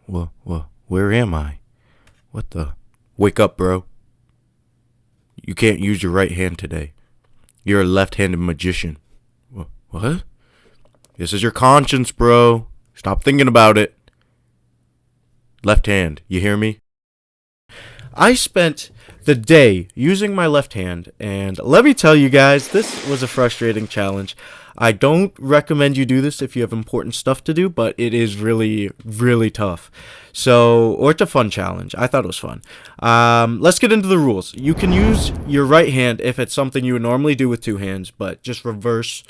Where am I? What the? Wake up, bro. You can't use your right hand today. You're a left-handed magician. What? This is your conscience, bro. Stop thinking about it. Left hand, you hear me? I spent the day using my left hand, and let me tell you guys, this was a frustrating challenge. I don't recommend you do this if you have important stuff to do, but it is really, really tough. Or it's a fun challenge. I thought it was fun. Let's get into the rules. You can use your right hand if it's something you would normally do with two hands, but just reverse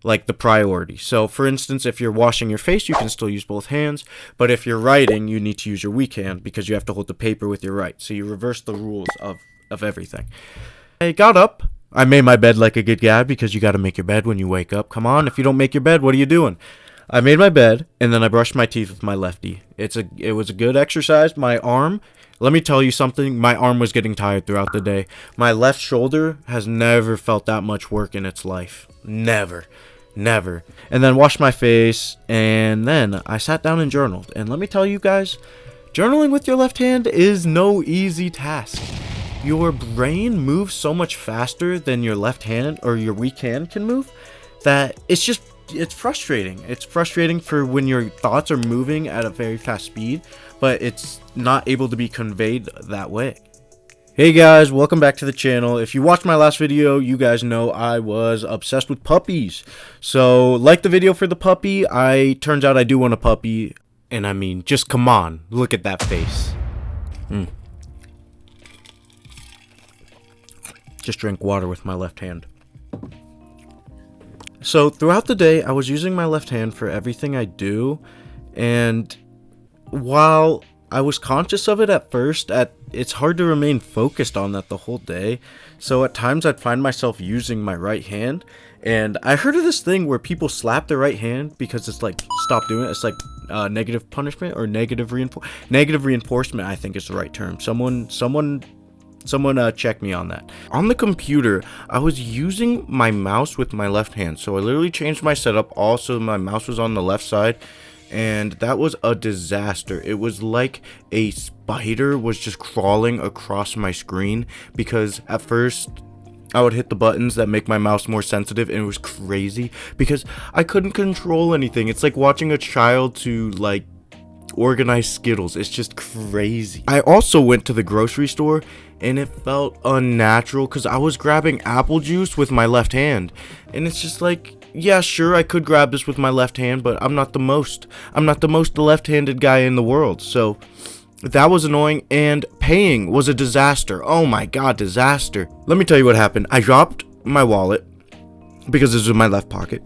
like the priority. So for instance, if you're washing your face, you can still use both hands, but if you're writing, you need to use your weak hand because you have to hold the paper with your right. So you reverse the rules of everything. I got up. I made my bed like a good guy because you got to make your bed when you wake up. Come on, if you don't make your bed, what are you doing? I made my bed and then I brushed my teeth with my lefty. It was a good exercise. My arm, let me tell you something, my arm was getting tired throughout the day. My left shoulder has never felt that much work in its life. Never. And then washed my face, and then I sat down and journaled. And let me tell you guys, journaling with your left hand is no easy task. Your brain moves so much faster than your left hand or your weak hand can move that it's frustrating. It's frustrating for when your thoughts are moving at a very fast speed, but it's not able to be conveyed that way. Hey guys, welcome back to the channel. If you watched my last video, you guys know I was obsessed with puppies. So, like the video for the puppy, turns out I do want a puppy. And I mean, just come on, look at that face. Just drink water with my left hand. So, throughout the day, I was using my left hand for everything I do. And while I was conscious of it at first, it's hard to remain focused on that the whole day. So at times I'd find myself using my right hand. And I heard of this thing where people slap their right hand because it's like, stop doing it. It's like negative punishment or negative reinforcement, I think is the right term. Someone check me on that. On the computer, I was using my mouse with my left hand. So I literally changed my setup. Also, my mouse was on the left side. And that was a disaster. It was like a spider was just crawling across my screen because at first I would hit the buttons that make my mouse more sensitive and it was crazy because I couldn't control anything. It's like watching a child to like organize Skittles. It's just crazy. I also went to the grocery store and it felt unnatural because I was grabbing apple juice with my left hand and it's just like, yeah, sure, I could grab this with my left hand, but I'm not the most left-handed guy in the world. So that was annoying, and paying was a disaster. Oh my god, disaster. Let me tell you what happened. I dropped my wallet because this was in my left pocket.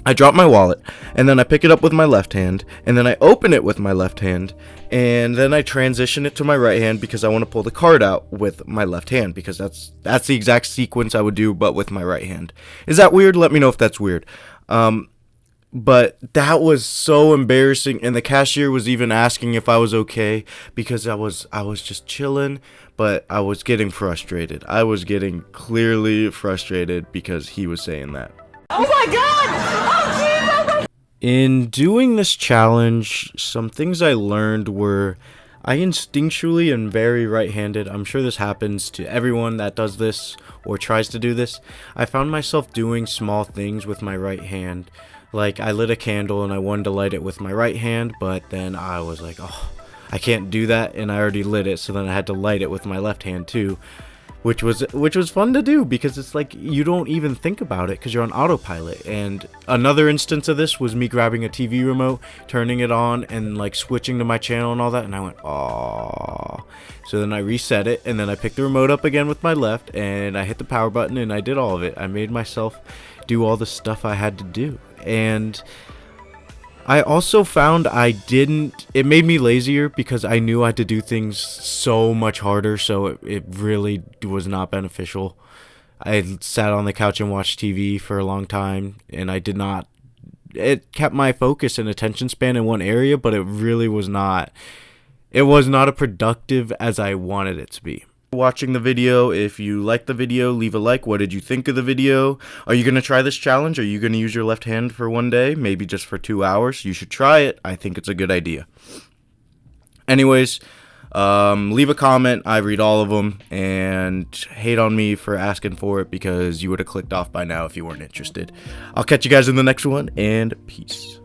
I drop my wallet, and then I pick it up with my left hand, and then I open it with my left hand, and then I transition it to my right hand because I want to pull the card out with my left hand because that's the exact sequence I would do, but with my right hand. Is that weird? Let me know if that's weird. But that was so embarrassing, and the cashier was even asking if I was okay because I was just chilling, but I was getting frustrated. I was getting clearly frustrated because he was saying that. Oh my god! Oh Jesus! In doing this challenge, some things I learned were I instinctually am very right-handed. I'm sure this happens to everyone that does this or tries to do this. I found myself doing small things with my right hand. Like I lit a candle and I wanted to light it with my right hand, but then I was like, oh, I can't do that, and I already lit it, so then I had to light it with my left hand too. Which was fun to do because it's like you don't even think about it because you're on autopilot. And another instance of this was me grabbing a TV remote, turning it on, and like switching to my channel and all that, and I went, aww. So then I reset it, and then I picked the remote up again with my left, and I hit the power button, and I did all of it. I made myself do all the stuff I had to do. And I also found it made me lazier because I knew I had to do things so much harder, so it really was not beneficial. I sat on the couch and watched TV for a long time, and it kept my focus and attention span in one area, but it really was not as productive as I wanted it to be. Watching the video. If you liked the video, leave a like. What did you think of the video? Are you going to try this challenge? Are you going to use your left hand for one day? Maybe just for 2 hours? You should try it. I think it's a good idea. Anyways, leave a comment. I read all of them, and hate on me for asking for it because you would have clicked off by now if you weren't interested. I'll catch you guys in the next one, and peace.